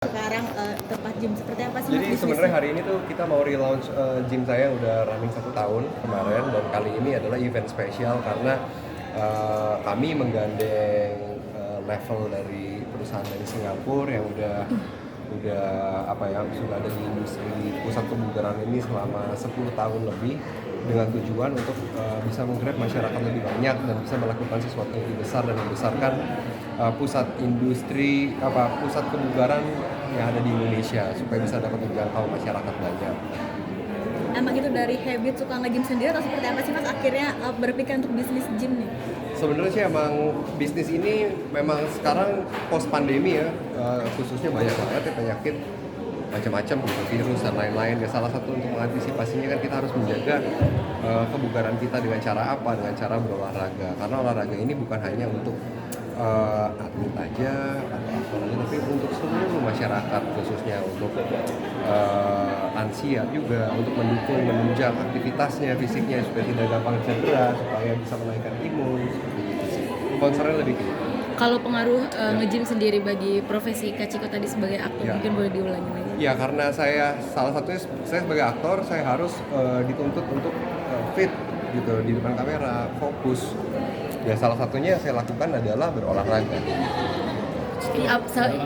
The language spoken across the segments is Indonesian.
Sekarang tempat gym seperti apa sih? Jadi sebenarnya hari ini tuh kita mau relaunch gym saya yang udah running 1 tahun kemarin, dan kali ini adalah event spesial karena kami menggandeng level dari perusahaan dari Singapura yang udah sudah ada di industri pusat kebugaran ini selama 10 tahun lebih, dengan tujuan untuk bisa menggrab masyarakat lebih banyak dan bisa melakukan sesuatu yang lebih besar dan membesarkan pusat kebugaran yang ada di Indonesia supaya bisa dapat menjangkau masyarakat banyak. Emang itu dari habit suka nge-gym sendiri atau seperti apa sih Mas akhirnya berpikir untuk bisnis gym nih? Sebenarnya sih emang bisnis ini memang sekarang post pandemi ya, khususnya banyak banget ya penyakit macam-macam gitu, virus dan lain-lain. Ya salah satu untuk mengantisipasinya kan kita harus menjaga kebugaran kita dengan cara apa? Dengan cara berolahraga. Karena olahraga ini bukan hanya untuk atlet aja atau apa aja, tapi untuk seluruh masyarakat, khususnya untuk lansia juga, untuk mendukung menunjang aktivitasnya fisiknya supaya tidak gampang cedera, supaya bisa menaikkan imun, seperti itu sih. Concernnya lebih gitu. Kalau pengaruh nge-gym sendiri bagi profesi Kak Ciko tadi sebagai aktor, mungkin boleh diulangi lagi? Ya, karena saya salah satunya saya sebagai aktor, saya harus dituntut untuk fit gitu di depan kamera, fokus. Ya salah satunya yang saya lakukan adalah berolahraga.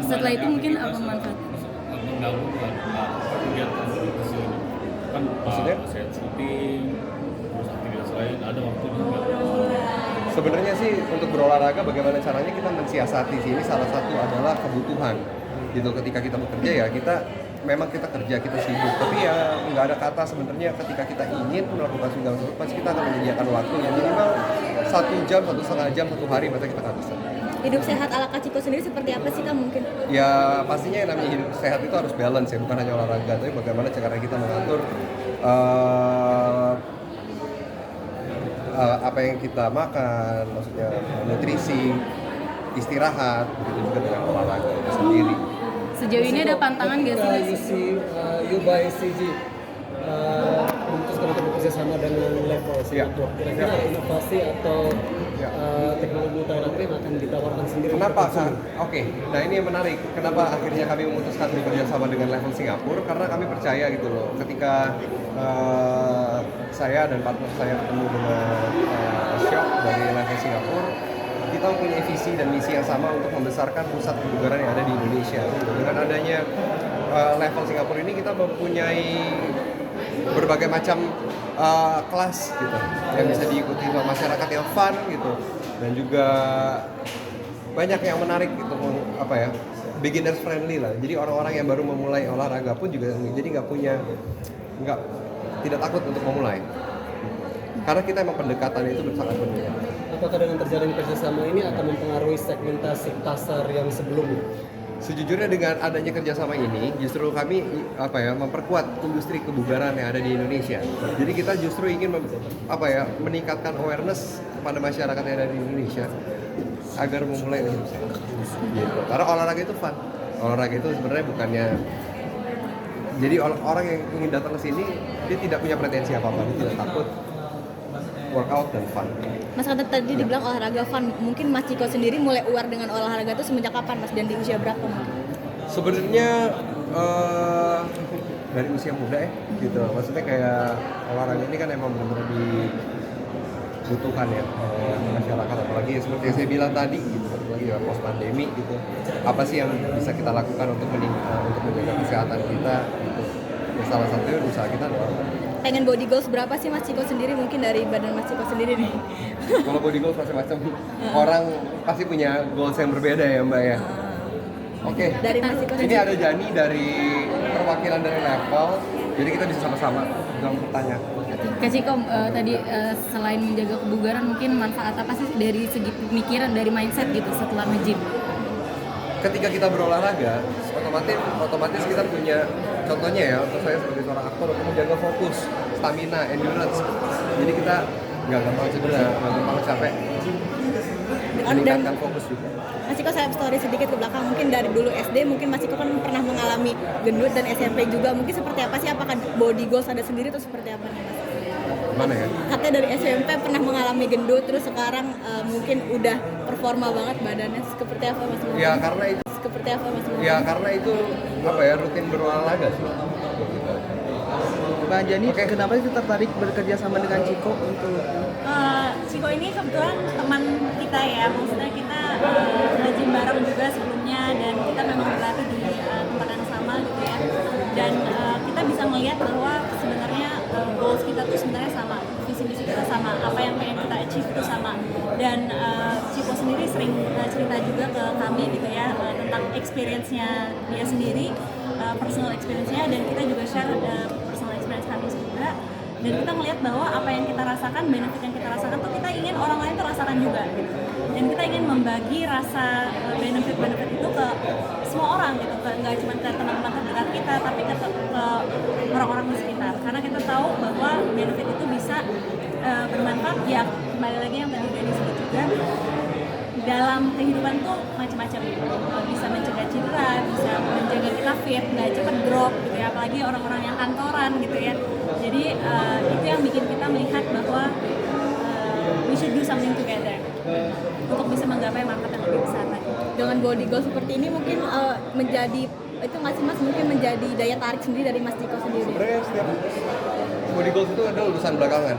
Setelah itu mungkin apa manfaatnya? Mengganggu kegiatan kan Maksudnya? saya syuting terus aktivitas lain ada waktu juga. Sebenarnya sih untuk berolahraga bagaimana caranya kita mensiasati sini, salah satu adalah kebutuhan gitu. Ketika kita bekerja ya memang kita kerja, kita sibuk, tapi ya nggak ada kata sebenarnya ketika kita ingin melakukan segala sesuatu pasti kita akan menyediakan waktu yang minimal 1 jam, 1,5 jam, 1 hari masa kita nggak bisa. Hidup sehat ala Kak Ciko sendiri seperti apa sih Kak mungkin? Ya pastinya yang namanya hidup sehat itu harus balance ya, bukan hanya olahraga, tapi bagaimana cara kita mengatur apa yang kita makan, maksudnya nutrisi, istirahat, begitu juga dengan olahraga itu sendiri. Sejauh ini ada pantangan nggak sih? You by CG memutuskan untuk bekerja sama dengan Level Singapura. Kira-kira ada inovasi atau teknologi mutakhir apa yang akan ditawarkan sendiri? Kenapa? Oke, nah ini yang menarik. Kenapa akhirnya kami memutuskan bekerja sama dengan Level Singapura? Karena kami percaya gitu loh. Ketika saya dan partner saya ketemu dengan Syok dari Level Singapura, kita mempunyai visi dan misi yang sama untuk membesarkan pusat kebugaran yang ada di Indonesia. Dengan adanya Level Singapura ini, kita mempunyai berbagai macam kelas gitu yang bisa diikuti oleh masyarakat yang fun gitu, dan juga banyak yang menarik gitu, beginners friendly lah. Jadi orang-orang yang baru memulai olahraga pun juga jadi tidak takut untuk memulai. Karena kita emang pendekatan itu sangat berbeda. Apakah dengan terjalin kerjasama ini akan mempengaruhi segmentasi pasar yang sebelumnya? Sejujurnya dengan adanya kerjasama ini, justru kami memperkuat industri kebugaran yang ada di Indonesia. Jadi kita justru ingin meningkatkan awareness kepada masyarakat yang ada di Indonesia agar memulai hidup sehat. Gitu. Karena olahraga itu fun. Olahraga itu sebenarnya bukannya, jadi orang yang ingin datang ke sini dia tidak punya pretensi apa-apa, dia tidak takut, workout dan fun. Mas kata tadi dibilang olahraga fun, mungkin Mas Ciko sendiri mulai aware dengan olahraga itu semenjak kapan Mas, dan di usia berapa mungkin? Sebenarnya dari usia muda ya gitu. Maksudnya kayak olahraga ini kan emang benar-benar dibutuhkan ya masyarakat, apalagi seperti yang saya bilang tadi gitu, apalagi ya post pandemi gitu. Apa sih yang bisa kita lakukan untuk menjaga kesehatan kita gitu. Ya, salah satunya usaha kita adalah Pengen body goals berapa sih Mas Ciko sendiri, mungkin dari badan Mas Ciko sendiri nih? kalau body goals macam-macam orang pasti punya goals yang berbeda ya Mbak ya. Oke. Dari Mas Ciko Ini sendiri. ada Jani dari perwakilan dari Level, jadi kita bisa sama-sama dalam bertanya. Kak Ciko, tadi selain menjaga kebugaran, mungkin manfaat apa sih dari segi pemikiran, dari mindset gitu setelah nge-gym? Ketika kita berolahraga, otomatis kita punya, contohnya ya, untuk saya sebagai seorang aktor, untuk menjaga fokus, stamina, endurance. Jadi kita nggak gampang cedera, nggak gampang capek, meningkatkan fokus juga. Mas Ciko, saya story sedikit ke belakang, mungkin dari dulu SD, mungkin Mas Ciko kan pernah mengalami gendut, dan SMP juga, mungkin seperti apa sih? Apakah body goals ada sendiri atau seperti apa nih Mas? Mana ya? Katanya dari SMP pernah mengalami gendut, terus sekarang mungkin udah performa banget badannya, seperti apa Mas? Ya karena itu seperti apa Mas? Ya karena itu apa ya, rutin berolahraga sih. Mbak Jani, kenapa sih tertarik bekerja sama dengan Ciko untuk Ciko ini kebetulan teman kita ya, maksudnya kita rajin bareng juga sebelumnya dan kita memang berlatih di tempat yang sama gitu ya. Dan kita bisa melihat bahwa sebenarnya goals kita tuh sebenarnya sama, visi misi kita sama, apa yang pengen kita achieve itu sama. Dan Ciko sendiri sering cerita juga ke kami gitu ya tentang experience-nya dia sendiri, personal experience-nya, dan kita juga share personal experience kami juga. Dan kita melihat bahwa apa yang kita rasakan, benefit yang kita rasakan tuh kita ingin orang lain tuh rasakan juga gitu. Dan kita ingin membagi rasa benefit-benefit itu ke semua orang gitu, nggak cuma ke teman-teman terdekat kita, tapi ke orang-orang di sekitar. Karena kita tahu bahwa benefit itu bisa bermanfaat, ya kembali lagi yang tadi Dani sebut juga, dalam kehidupan tuh macam-macam, bisa mencegah cedera, bisa menjaga kita fit, nggak cepet drop gitu ya, apalagi orang-orang yang kantoran gitu ya. Jadi itu yang bikin kita melihat bahwa we should do something together untuk bisa menggapai market yang lebih besar lagi. Dengan body goal seperti ini mungkin menjadi itu nggak sih Mas, mungkin menjadi daya tarik sendiri dari Mas Ciko sendiri? Sebenarnya setiap body goals itu adalah urusan belakangan.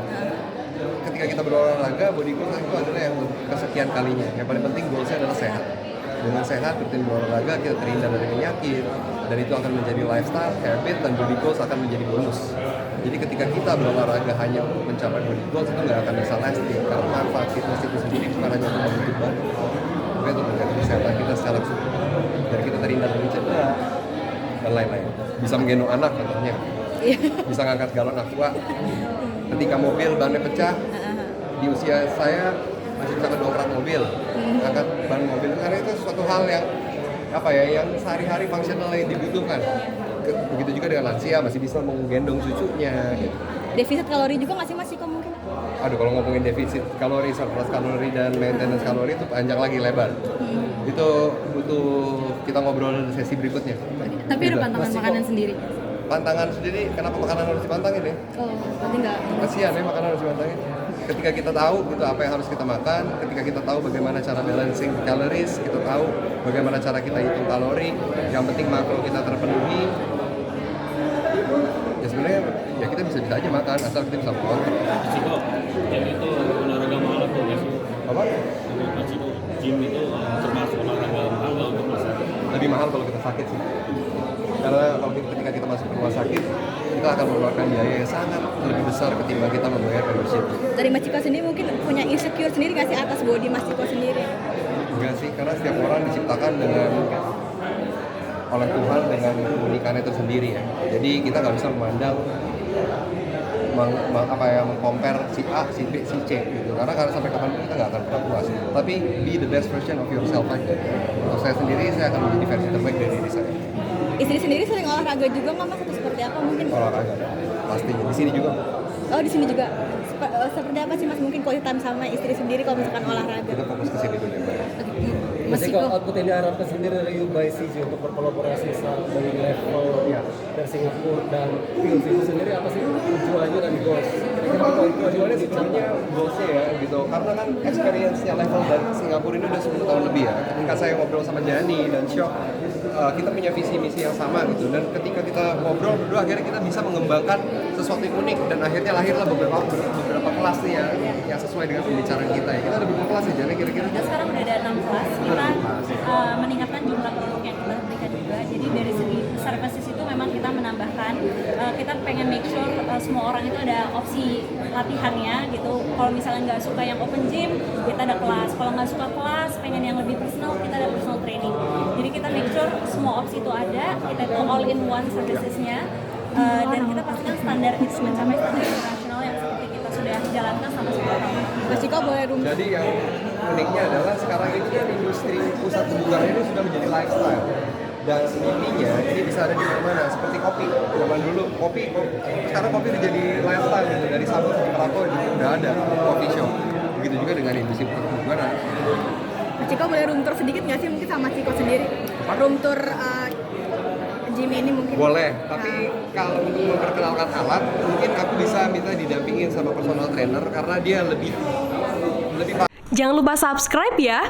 Ketika kita berolahraga, body goals itu adalah yang kesekian kalinya. Yang paling penting goalsnya adalah sehat. Dengan sehat, rutin berolahraga, kita terhindar dari penyakit, dan itu akan menjadi lifestyle, habit, dan body goals akan menjadi bonus. Jadi ketika kita berolahraga hanya untuk mencapai body goals, itu nggak akan bisa lasting, karena manfaat fitness itu sendiri bukan hanya untuk membentuk badan, tapi untuk menjaga kesehatan kita secara keseluruhan. Dan kita terhindar dari cedera dan lain-lain. Bisa menggendong anak contohnya, bisa ngangkat galon aqua. Ketika mobil bannya pecah, di usia saya masih bisa ngedongkrak mobil, angkat ban mobil, karena itu suatu hal yang apa ya, yang sehari-hari fungsional yang dibutuhkan. Begitu juga dengan lansia, masih bisa menggendong cucunya gitu. Defisit kalori juga nggak sih Mas Ciko mungkin? Aduh, kalau ngomongin defisit kalori, surplus kalori, dan maintenance kalori itu panjang lagi, lebar. Itu butuh kita ngobrol di sesi berikutnya. Tapi ada pantangan makanan sendiri? Pantangan sendiri, kenapa makanan harus dipantangin ya? Oh, berarti nggak. Kasihan ya makanan harus dipantangin. Ketika kita tahu gitu apa yang harus kita makan, ketika kita tahu bagaimana cara balancing calories, kita tahu bagaimana cara kita hitung kalori, yang penting makro kita terpenuhi. Ya sebenarnya ya kita bisa aja makan asal kita bisa kontrol. Ciko, yang itu olahraga mahal atau nggak sih? Apa? Menurut Ciko, gym itu termasuk olahraga mahal nggak untuk masyarakat? Lebih mahal kalau kita sakit sih. Karena kalau ketika kita masuk ke rumah sakit, kita akan mengeluarkan biaya yang sangat lebih besar ketimbang kita membayar membership. Dari Mas Ciko sendiri mungkin punya insecure sendiri nggak sih atas body Mas Ciko sendiri? Enggak sih, karena setiap orang diciptakan dengan oleh Tuhan dengan keunikannya tersendiri ya. Jadi kita nggak bisa memandang mengcompare si A, si B, si C gitu. Karena sampai kapanpun kita nggak akan pernah puas. Tapi be the best version of yourself aja. Untuk saya sendiri, saya akan menjadi versi terbaik dari diri saya. Istri sendiri sering olahraga juga nggak Mas, atau seperti apa mungkin? Olahraga pasti di sini juga. Oh, di sini juga. Seperti apa sih Mas mungkin quality time sama istri sendiri kalau misalkan olahraga? Kita fokus ke sini dulu ya, Mbak. Mas Jadi Ciko, kalau output yang diharapkan sendiri dari You by CJ untuk berkolaborasi dari level dari Singapura dan Pills itu sendiri apa sih tujuannya dan goals? Tujuannya sebenarnya goalsnya ya gitu, karena kan experience-nya level dari Singapura ini udah 10 tahun lebih ya. Ketika saya ngobrol sama Jani dan Syok, kita punya visi misi yang sama gitu, dan ketika kita ngobrol berdua akhirnya kita bisa mengembangkan sesuatu yang unik, dan akhirnya lahirlah beberapa kelas nih yang sesuai dengan pembicaraan kita ya. Kita ada beberapa kelas ya Jani kira-kira? Kita sekarang udah ada 6 kelas, kita meningkatkan jumlah produk yang kita berikan juga. Jadi dari segi services itu memang kita menambahkan, kita pengen make sure semua orang itu ada opsi latihannya gitu. Kalau misalnya nggak suka yang open gym, kita ada kelas. Kalau nggak suka kelas, pengen yang lebih personal, kita ada personal training. Jadi kita make sure semua opsi itu ada, kita itu all in one servicesnya, dan kita pastikan standar itu mencapai standar internasional yang seperti kita sudah jalankan sama semua tahun. Mas Ciko boleh Jadi yang uniknya adalah sekarang ini kan industri pusat kebugaran ini sudah menjadi lifestyle, dan mimpinya ini bisa ada di mana-mana, seperti kopi. Zaman dulu kopi, sekarang kopi udah jadi lifestyle gitu, dari Sabang sampai Merauke udah ada coffee shop. Begitu juga dengan industri pusat kebugaran. Mas Ciko boleh room tour sedikit nggak sih mungkin sama Ciko sendiri? Room tour gym ini mungkin? Boleh, tapi kalau untuk memperkenalkan alat, mungkin aku bisa minta didampingin sama personal trainer karena dia lebih Jangan lupa subscribe ya.